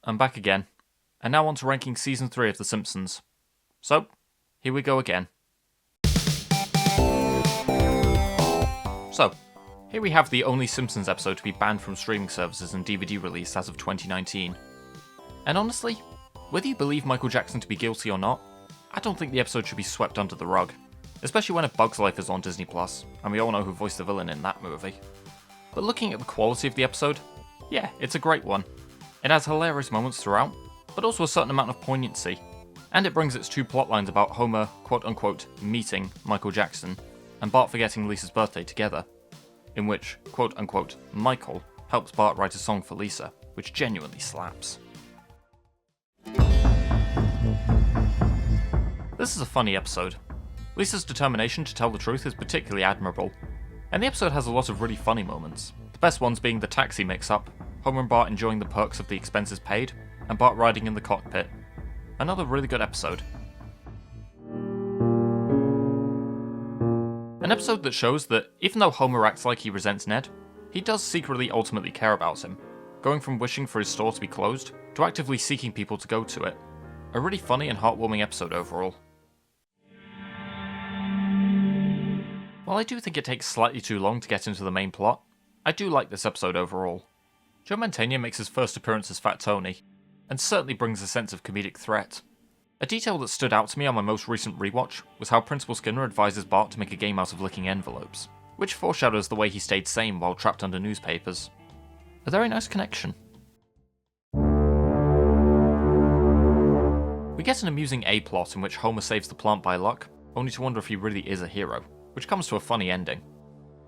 I'm back again, and now on to ranking Season 3 of The Simpsons. So, here we go again. So, here we have the only Simpsons episode to be banned from streaming services and DVD release as of 2019. And honestly, whether you believe Michael Jackson to be guilty or not, I don't think the episode should be swept under the rug, especially when A Bug's Life is on Disney+, and we all know who voiced the villain in that movie. But looking at the quality of the episode, yeah, it's a great one. It has hilarious moments throughout, but also a certain amount of poignancy, and it brings its two plotlines about Homer quote-unquote meeting Michael Jackson and Bart forgetting Lisa's birthday together, in which quote-unquote Michael helps Bart write a song for Lisa, which genuinely slaps. This is a funny episode. Lisa's determination to tell the truth is particularly admirable, and the episode has a lot of really funny moments, the best ones being the taxi mix-up, Homer and Bart enjoying the perks of the expenses paid, and Bart riding in the cockpit. Another really good episode. An episode that shows that even though Homer acts like he resents Ned, he does secretly ultimately care about him, going from wishing for his store to be closed to actively seeking people to go to it. A really funny and heartwarming episode overall. While I do think it takes slightly too long to get into the main plot, I do like this episode overall. Joe Mantegna makes his first appearance as Fat Tony, and certainly brings a sense of comedic threat. A detail that stood out to me on my most recent rewatch was how Principal Skinner advises Bart to make a game out of licking envelopes, which foreshadows the way he stayed sane while trapped under newspapers. A very nice connection. We get an amusing A-plot in which Homer saves the plant by luck, only to wonder if he really is a hero, which comes to a funny ending.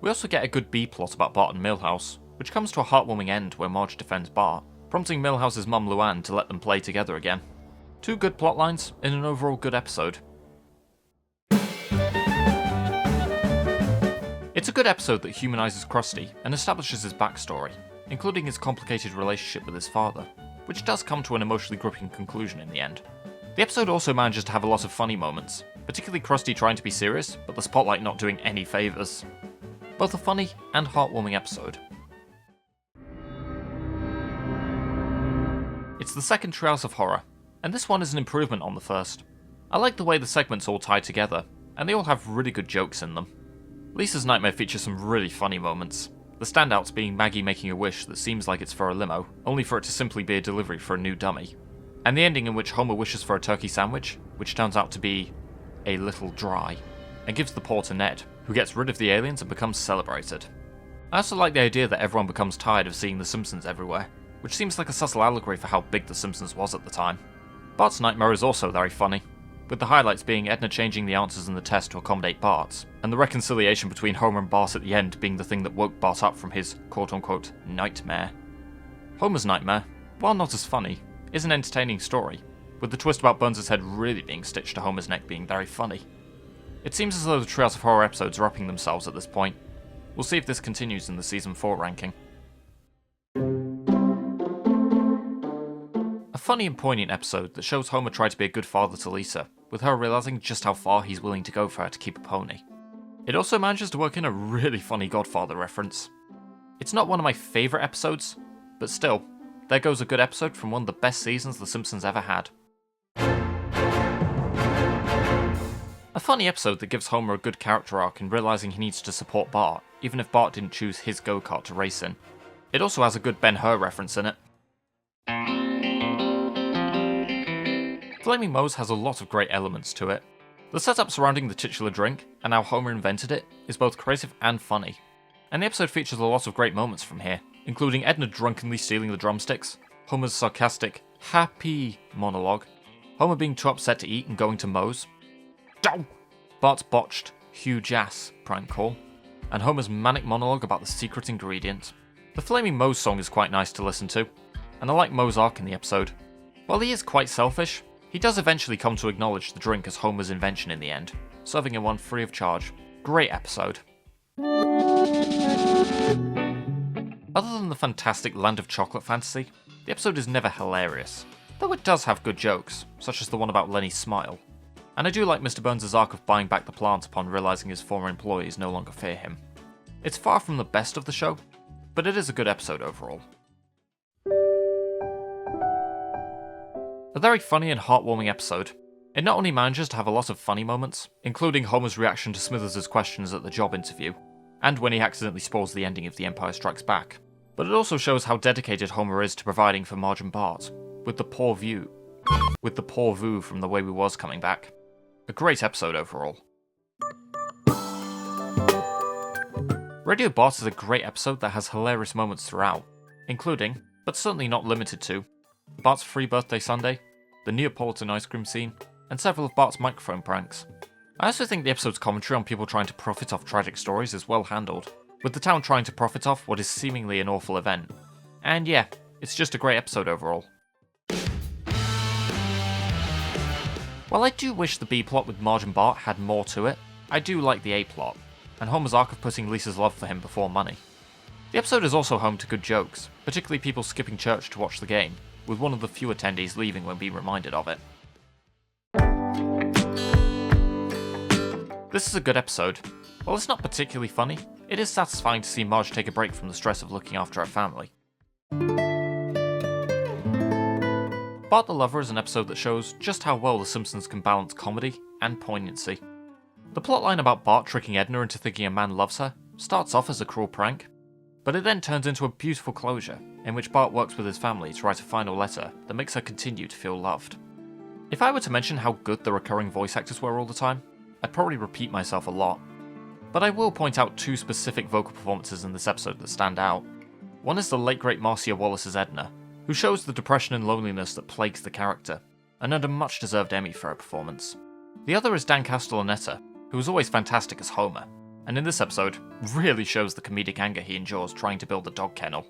We also get a good B-plot about Bart and Milhouse, which comes to a heartwarming end where Marge defends Bart, prompting Milhouse's mum Luann to let them play together again. Two good plotlines in an overall good episode. It's a good episode that humanises Krusty and establishes his backstory, including his complicated relationship with his father, which does come to an emotionally gripping conclusion in the end. The episode also manages to have a lot of funny moments, particularly Krusty trying to be serious, but the spotlight not doing any favours. Both a funny and heartwarming episode. It's the second Treehouse of Horror, and this one is an improvement on the first. I like the way the segments all tie together, and they all have really good jokes in them. Lisa's nightmare features some really funny moments, the standouts being Maggie making a wish that seems like it's for a limo, only for it to simply be a delivery for a new dummy, and the ending in which Homer wishes for a turkey sandwich, which turns out to be a little dry, and gives the paw to Ned, who gets rid of the aliens and becomes celebrated. I also like the idea that everyone becomes tired of seeing The Simpsons everywhere, which seems like a subtle allegory for how big The Simpsons was at the time. Bart's nightmare is also very funny, with the highlights being Edna changing the answers in the test to accommodate Bart's, and the reconciliation between Homer and Bart at the end being the thing that woke Bart up from his quote-unquote nightmare. Homer's nightmare, while not as funny, is an entertaining story, with the twist about Burns' head really being stitched to Homer's neck being very funny. It seems as though the Treehouse of Horror episodes are upping themselves at this point. We'll see if this continues in the Season 4 ranking. A funny and poignant episode that shows Homer try to be a good father to Lisa, with her realising just how far he's willing to go for her to keep a pony. It also manages to work in a really funny Godfather reference. It's not one of my favourite episodes, but still, there goes a good episode from one of the best seasons The Simpsons ever had. A funny episode that gives Homer a good character arc in realising he needs to support Bart, even if Bart didn't choose his go-kart to race in. It also has a good Ben-Hur reference in it. Flaming Moe's has a lot of great elements to it. The setup surrounding the titular drink, and how Homer invented it, is both creative and funny. And the episode features a lot of great moments from here, including Edna drunkenly stealing the drumsticks, Homer's sarcastic, happy monologue, Homer being too upset to eat and going to Moe's, Bart's botched, huge ass prank call, and Homer's manic monologue about the secret ingredient. The Flaming Moe's song is quite nice to listen to, and I like Moe's arc in the episode. While he is quite selfish, he does eventually come to acknowledge the drink as Homer's invention in the end, serving him one free of charge. Great episode. Other than the fantastic Land of Chocolate fantasy, the episode is never hilarious, though it does have good jokes, such as the one about Lenny's smile. And I do like Mr. Burns' arc of buying back the plant upon realising his former employees no longer fear him. It's far from the best of the show, but it is a good episode overall. A very funny and heartwarming episode. It not only manages to have a lot of funny moments, including Homer's reaction to Smithers' questions at the job interview, and when he accidentally spoils the ending of The Empire Strikes Back, but it also shows how dedicated Homer is to providing for Marge and Bart, with the poor view from The Way We Was coming back. A great episode overall. Radio Bart is a great episode that has hilarious moments throughout, including, but certainly not limited to, Bart's free birthday sundae, the Neapolitan ice cream scene, and several of Bart's microphone pranks. I also think the episode's commentary on people trying to profit off tragic stories is well handled, with the town trying to profit off what is seemingly an awful event. And yeah, it's just a great episode overall. While I do wish the B-plot with Marge and Bart had more to it, I do like the A-plot, and Homer's arc of putting Lisa's love for him before money. The episode is also home to good jokes, particularly people skipping church to watch the game, with one of the few attendees leaving when being reminded of it. This is a good episode. While it's not particularly funny, it is satisfying to see Marge take a break from the stress of looking after her family. Bart the Lover is an episode that shows just how well The Simpsons can balance comedy and poignancy. The plotline about Bart tricking Edna into thinking a man loves her starts off as a cruel prank, but it then turns into a beautiful closure in which Bart works with his family to write a final letter that makes her continue to feel loved. If I were to mention how good the recurring voice actors were all the time, I'd probably repeat myself a lot, but I will point out two specific vocal performances in this episode that stand out. One is the late great Marcia Wallace's Edna, who shows the depression and loneliness that plagues the character, and earned a much deserved Emmy for her performance. The other is Dan Castellaneta, who was always fantastic as Homer, and in this episode really shows the comedic anger he endures trying to build a dog kennel.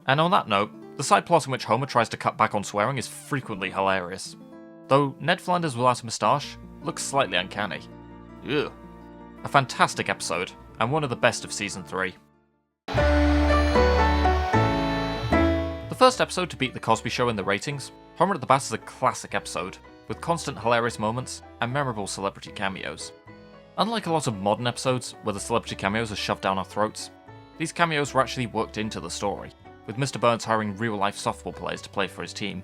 And on that note, the side plot in which Homer tries to cut back on swearing is frequently hilarious, though Ned Flanders without a moustache looks slightly uncanny. Ugh. A fantastic episode, and one of the best of Season 3. The first episode to beat The Cosby Show in the ratings, Homer at the Bat is a classic episode, with constant hilarious moments and memorable celebrity cameos. Unlike a lot of modern episodes where the celebrity cameos are shoved down our throats, these cameos were actually worked into the story, with Mr. Burns hiring real-life softball players to play for his team.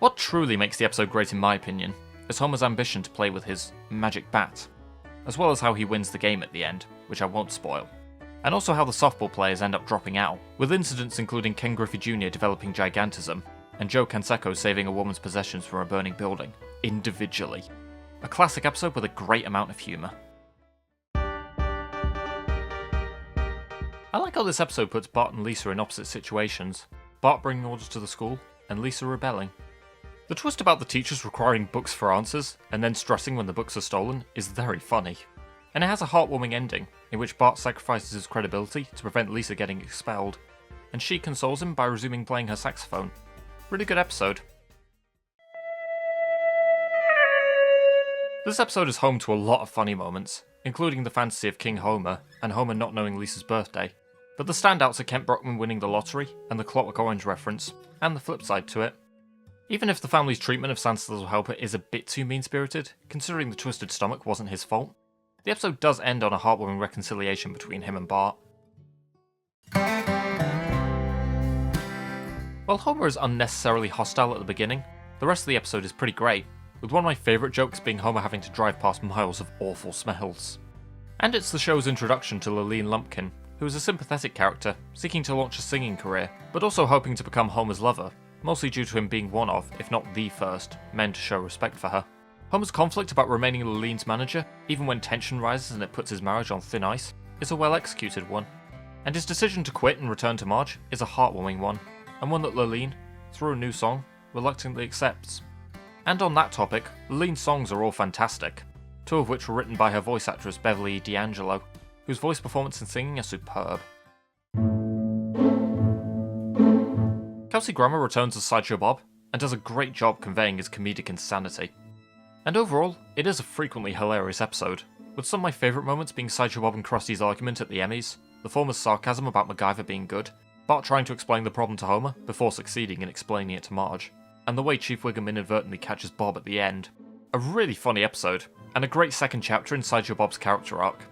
What truly makes the episode great in my opinion is Homer's ambition to play with his magic bat, as well as how he wins the game at the end, which I won't spoil, and also how the softball players end up dropping out, with incidents including Ken Griffey Jr. developing gigantism, and Joe Canseco saving a woman's possessions from a burning building, individually. A classic episode with a great amount of humour. I like how this episode puts Bart and Lisa in opposite situations, Bart bringing orders to the school, and Lisa rebelling. The twist about the teachers requiring books for answers, and then stressing when the books are stolen, is very funny. And it has a heartwarming ending, in which Bart sacrifices his credibility to prevent Lisa getting expelled, and she consoles him by resuming playing her saxophone. Really good episode. This episode is home to a lot of funny moments, including the fantasy of King Homer, and Homer not knowing Lisa's birthday. But the standouts are Kent Brockman winning the lottery, and the Clockwork Orange reference, and the flip side to it. Even if the family's treatment of Santa's little helper is a bit too mean-spirited, considering the twisted stomach wasn't his fault, the episode does end on a heartwarming reconciliation between him and Bart. While Homer is unnecessarily hostile at the beginning, the rest of the episode is pretty great, with one of my favourite jokes being Homer having to drive past miles of awful smells. And it's the show's introduction to Lurleen Lumpkin, who is a sympathetic character, seeking to launch a singing career, but also hoping to become Homer's lover, mostly due to him being one of, if not the first, men to show respect for her. Homer's conflict about remaining Lurleen's manager, even when tension rises and it puts his marriage on thin ice, is a well-executed one. And his decision to quit and return to Marge is a heartwarming one, and one that Lurleen, through a new song, reluctantly accepts. And on that topic, Lurleen's songs are all fantastic, two of which were written by her voice actress Beverly D'Angelo, whose voice performance and singing are superb. Kelsey Grammer returns as Sideshow Bob, and does a great job conveying his comedic insanity. And overall, it is a frequently hilarious episode, with some of my favourite moments being Sideshow Bob and Krusty's argument at the Emmys, the former's sarcasm about MacGyver being good, Bart trying to explain the problem to Homer before succeeding in explaining it to Marge, and the way Chief Wiggum inadvertently catches Bob at the end. A really funny episode, and a great second chapter in Sideshow Bob's character arc.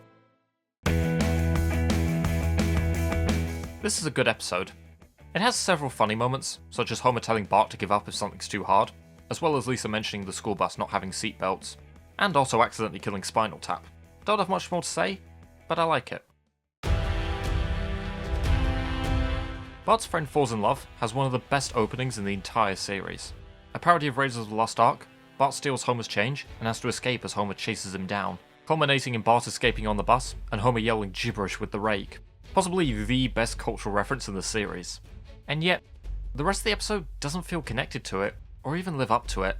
This is a good episode. It has several funny moments, such as Homer telling Bart to give up if something's too hard, as well as Lisa mentioning the school bus not having seatbelts, and also accidentally killing Spinal Tap. Don't have much more to say, but I like it. Bart's Friend Falls in Love has one of the best openings in the entire series. A parody of Raiders of the Lost Ark, Bart steals Homer's change and has to escape as Homer chases him down, culminating in Bart escaping on the bus and Homer yelling gibberish with the rake. Possibly the best cultural reference in the series. And yet, the rest of the episode doesn't feel connected to it, or even live up to it.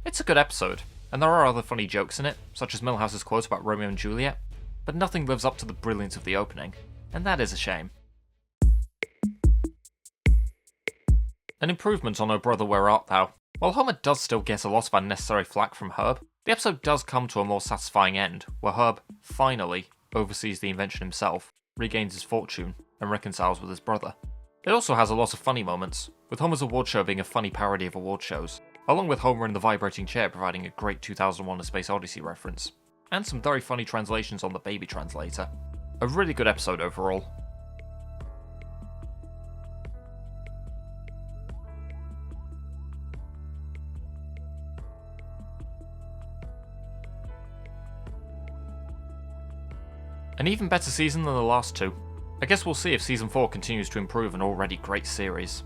It's a good episode, and there are other funny jokes in it, such as Milhouse's quote about Romeo and Juliet, but nothing lives up to the brilliance of the opening, and that is a shame. An improvement on Oh Brother Where Art Thou. While Homer does still get a lot of unnecessary flack from Herb, the episode does come to a more satisfying end, where Herb, finally, oversees the invention himself, regains his fortune, and reconciles with his brother. It also has a lot of funny moments, with Homer's award show being a funny parody of award shows, along with Homer in the vibrating chair providing a great 2001: A Space Odyssey reference, and some very funny translations on the baby translator. A really good episode overall. An even better season than the last two. I guess we'll see if Season 4 continues to improve an already great series.